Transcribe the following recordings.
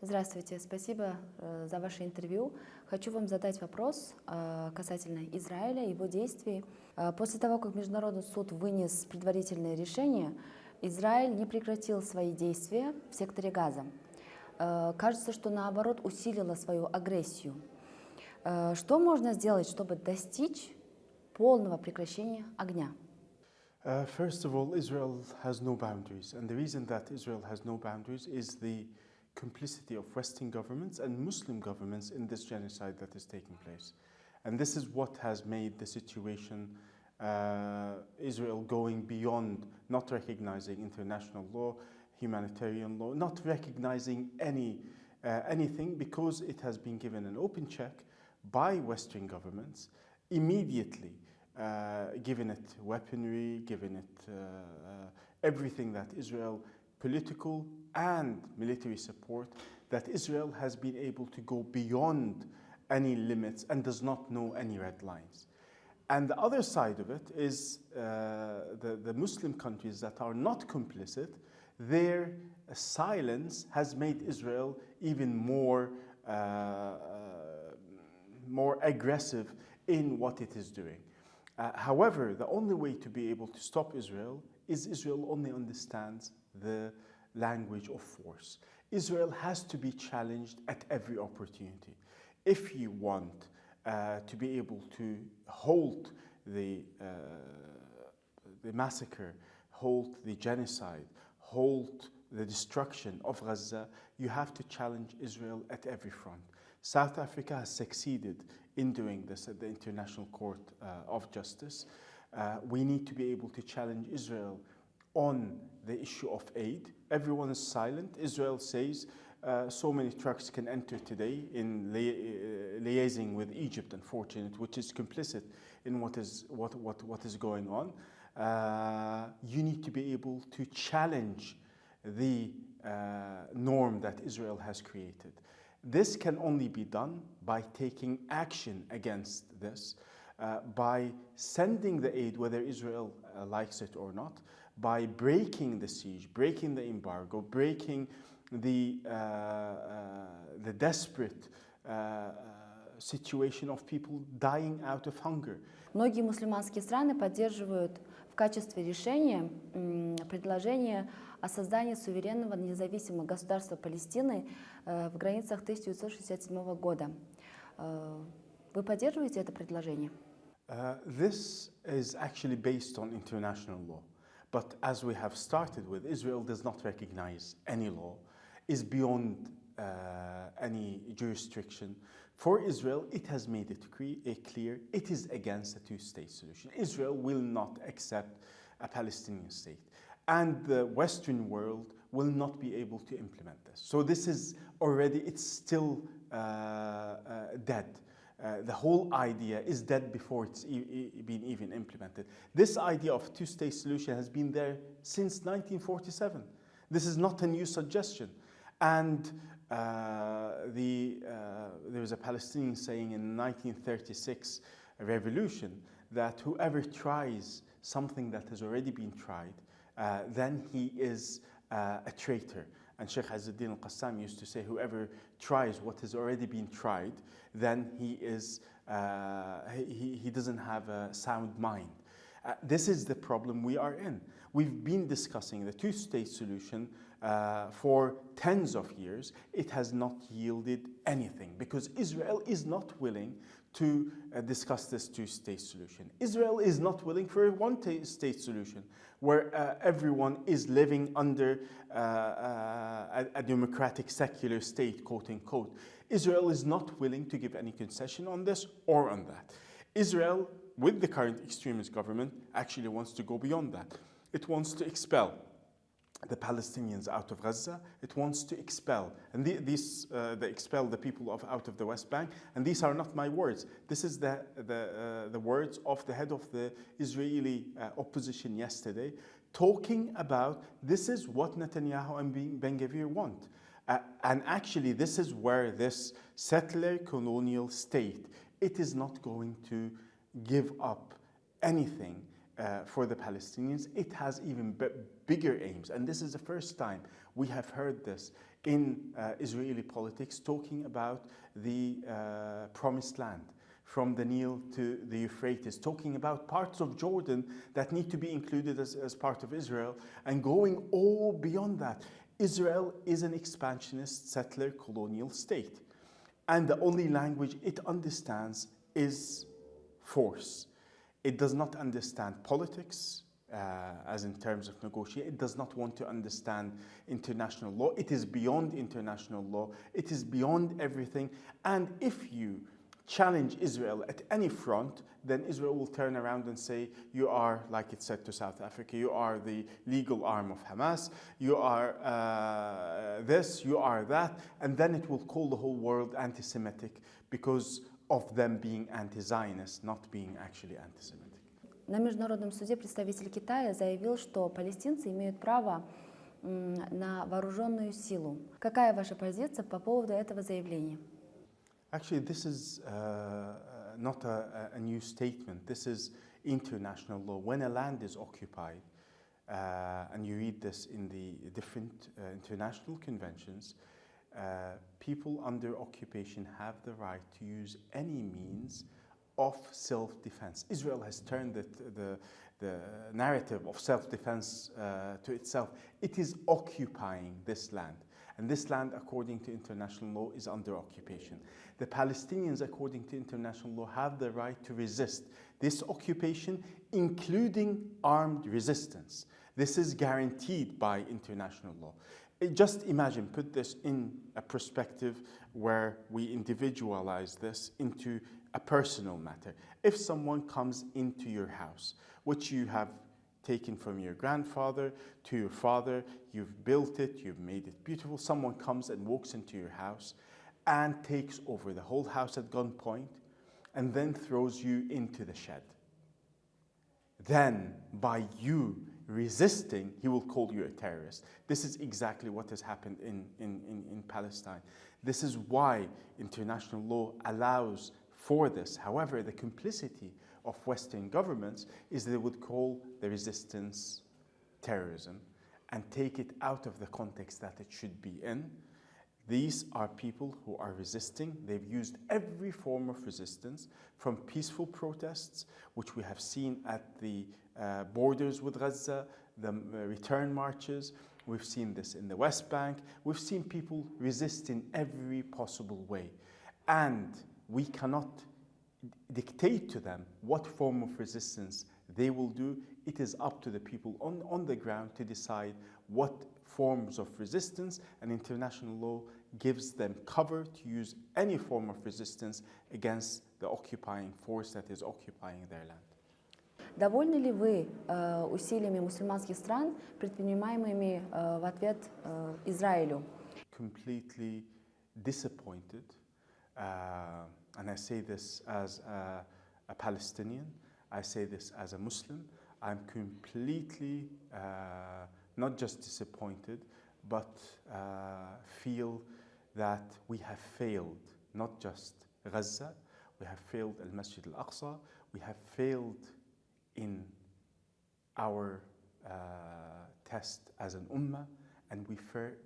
Здравствуйте, спасибо за ваше интервью. Хочу вам задать вопрос касательно Израиля, его действий. После того, как Международный суд вынес предварительное решение, Израиль не прекратил свои действия в секторе Газа. Кажется, что наоборот усилило свою агрессию. Что можно сделать, чтобы достичь полного прекращения огня? First of all, Israel has no boundaries, and the reason that Israel has no boundaries is the complicity of Western governments and Muslim governments in this genocide that is taking place. And this is what has made the situation Israel going beyond not recognizing international law, humanitarian law, not recognizing anything, because it has been given an open check by Western governments, immediately given it weaponry, given it everything that Israel, political and military support, that Israel has been able to go beyond any limits and does not know any red lines. And the other side of it is the Muslim countries that are not complicit. Their silence has made Israel even more aggressive in what it is doing. However, the only way to be able to stop Israel is Israel only understands the language of force. Israel has to be challenged at every opportunity. If you want to be able to halt the massacre, halt the genocide, halt the destruction of Gaza, you have to challenge Israel at every front. South Africa has succeeded in doing this at the International Court of Justice. We need to be able to challenge Israel on the issue of aid. Everyone is silent. Israel says so many trucks can enter today in liaising with Egypt, unfortunately, which is complicit in what is going on. You need to be able to challenge the norm that Israel has created. This can only be done by taking action against this, by sending the aid, whether Israel likes it or not, by breaking the siege, breaking the embargo, breaking the desperate situation of people dying out of hunger. Многие мусульманские страны поддерживают в качестве решения предложение о создании суверенного независимого государства Палестины в границах 1967 года. Вы поддерживаете это предложение? This is actually based on international law. But as we have started with, Israel does not recognize any law, is beyond any jurisdiction. For Israel, it has made it clear it is against a two-state solution. Israel will not accept a Palestinian state. And the Western world will not be able to implement this. So this is already, it's still dead. The whole idea is dead before it's been even implemented. This idea of two-state solution has been there since 1947. This is not a new suggestion. And there was a Palestinian saying in 1936 revolution that whoever tries something that has already been tried, then he is a traitor. And Sheikh Izzuddin al-Qassam used to say, whoever tries what has already been tried, then he doesn't have a sound mind. This is the problem we are in. We've been discussing the two-state solution for tens of years. It has not yielded anything because Israel is not willing to discuss this two-state solution. Israel is not willing for a one-state solution where everyone is living under a democratic secular state, quote unquote. Israel is not willing to give any concession on this or on that. Israel, with the current extremist government, actually wants to go beyond that. It wants to expel the Palestinians out of Gaza. It wants to expel, and they expel the people out of the West Bank. And these are not my words. This is the words of the head of the Israeli opposition yesterday, talking about this is what Netanyahu and Ben Gvir want. And actually, this is where this settler colonial state, it is not going to give up anything for the Palestinians, it has even bigger aims. And this is the first time we have heard this in Israeli politics, talking about the promised land, from the Nile to the Euphrates, talking about parts of Jordan that need to be included as part of Israel, and going all beyond that. Israel is an expansionist, settler, colonial state. And the only language it understands is force. It does not understand politics, as in terms of negotiation. It does not want to understand international law. It is beyond international law. It is beyond everything. And if you challenge Israel at any front, then Israel will turn around and say, you are, like it said to South Africa, you are the legal arm of Hamas, you are this, you are that, and then it will call the whole world anti-Semitic because of them being anti-Zionist, not being actually anti-Semitic. На Международном суде представитель Китая заявил, что палестинцы имеют право на вооруженную силу. Какая ваша позиция по поводу этого заявления? Actually, this is not a new statement. This is international law. When a land is occupied, and you read this in the different international conventions, people under occupation have the right to use any means of self-defense. Israel has turned the narrative of self-defense to itself. It is occupying this land. And this land, according to international law, is under occupation. The Palestinians, according to international law, have the right to resist this occupation, including armed resistance. This is guaranteed by international law. Just imagine, put this in a perspective where we individualize this into a personal matter. If someone comes into your house, which you have taken from your grandfather to your father, you've built it, you've made it beautiful, someone comes and walks into your house and takes over the whole house at gunpoint and then throws you into the shed. Then, by you resisting, he will call you a terrorist. This is exactly what has happened in Palestine. This is why international law allows for this. However, the complicity of Western governments is they would call the resistance terrorism and take it out of the context that it should be in. These are people who are resisting. They've used every form of resistance, from peaceful protests, which we have seen at the borders with Gaza, the return marches. We've seen this in the West Bank. We've seen people resist in every possible way. And we cannot dictate to them what form of resistance they will do. It is up to the people on the ground to decide what forms of resistance, and international law gives them cover to use any form of resistance against the occupying force that is occupying their land. Довольны ли вы усилиями мусульманских стран, предпринимаемыми в ответ Израилю? Completely disappointed. And I say this as a Palestinian, I say this as a Muslim. I'm completely not just disappointed, but feel that we have failed, not just Gaza, we have failed al-Masjid al-Aqsa, we have failed in our test as an ummah, and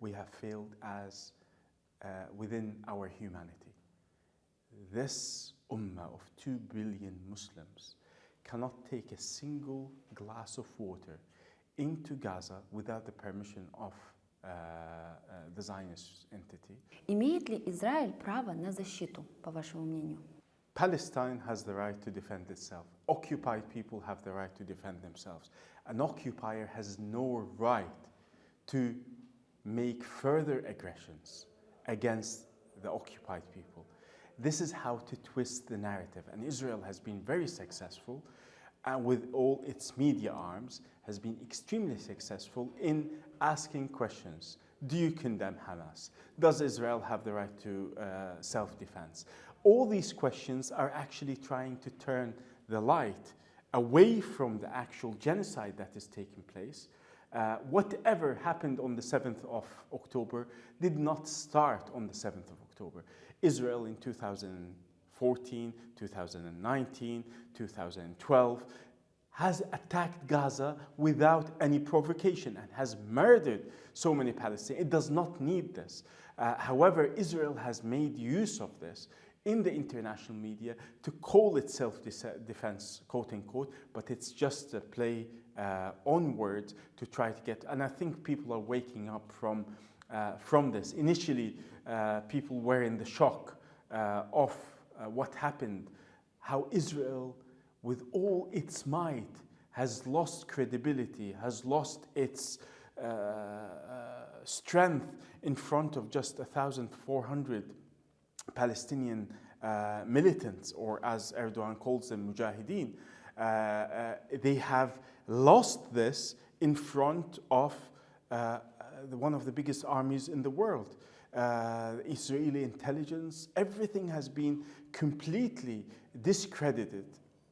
we have failed as within our humanity. This ummah of 2 billion Muslims cannot take a single glass of water into Gaza without the permission of the Zionist entity. Имеет ли Израиль право на защиту, по вашему мнению? Palestine has the right to defend itself. Occupied people have the right to defend themselves. An occupier has no right to make further aggressions against the occupied people. This is how to twist the narrative. And Israel has been very successful, and with all its media arms, has been extremely successful in asking questions. Do you condemn Hamas? Does Israel have the right to self-defense? All these questions are actually trying to turn the light away from the actual genocide that is taking place. Whatever happened on the 7th of October did not start on the 7th of October. Israel in 2014, 2019, 2012 has attacked Gaza without any provocation and has murdered so many Palestinians. It does not need this. However, Israel has made use of this in the international media to call it self-defense, quote unquote, but it's just a play on words to try to get, and I think people are waking up from this. Initially, people were in the shock of what happened, how Israel, with all its might, has lost credibility, has lost its strength in front of just 1,400 Palestinian militants, or as Erdogan calls them, mujahideen. They have lost this in front of one of the biggest armies in the world. Israeli intelligence, everything has been completely discredited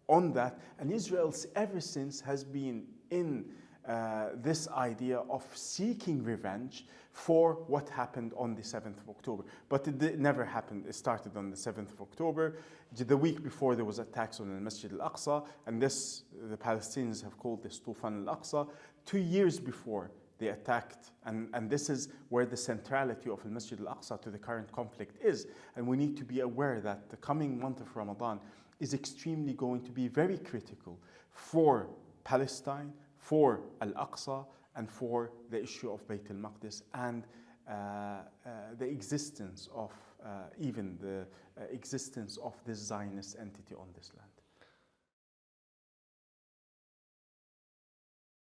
on that, and Israel ever since has been in this idea of seeking revenge for what happened on the 7th of October. But it never happened. It started on the 7th of October. The week before, there was attacks on the Masjid al-Aqsa, and this, the Palestinians have called this Tufan al-Aqsa. 2 years before, they attacked, and this is where the centrality of the Masjid al-Aqsa to the current conflict is. And we need to be aware that the coming month of Ramadan is extremely going to be very critical for Palestine, for Al-Aqsa, and for the issue of Bayt al-Maqdis, and the existence of even the existence of this Zionist entity on this land.